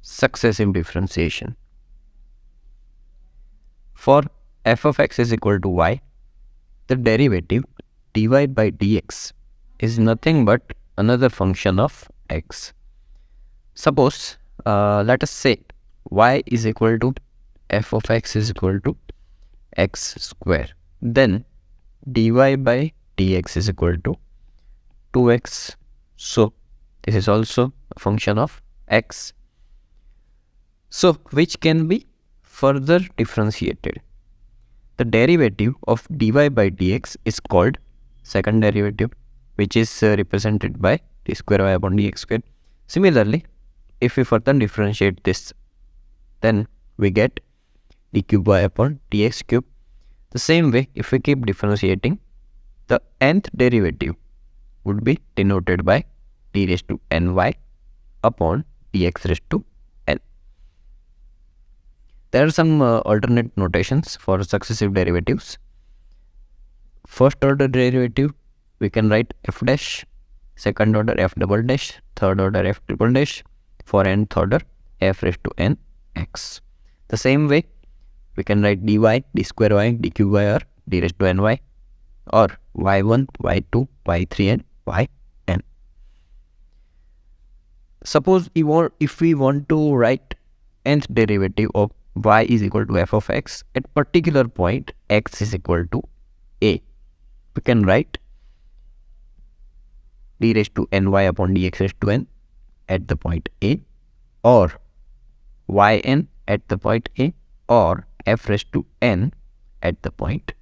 successive differentiation. For f of x is equal to y, the derivative dy by dx is nothing but another function of x. Suppose, let us say y is equal to f of x is equal to x square. Then dy by dx is equal to 2x. So this is also a function of x. So which can be further differentiated. The derivative of dy by dx is called second derivative, which is represented by d square y upon dx square. Similarly, if we further differentiate this, then we get d cube y upon dx cube. The same way, if we keep differentiating, the nth derivative would be denoted by d raised to ny upon dx raised to n. There are some alternate notations for successive derivatives. First order derivative, we can write f dash, second order f double dash, third order f triple dash, for nth order f raised to n x. The same way, we can write dy, d square y, d cube y, or d raised to ny, or y1, y2, y3, and yn. Suppose if we want to write nth derivative of y is equal to f of x at particular point x is equal to a, we can write d raised to ny upon dx raised to n at the point a, or yn at the point a, or f raised to n at the point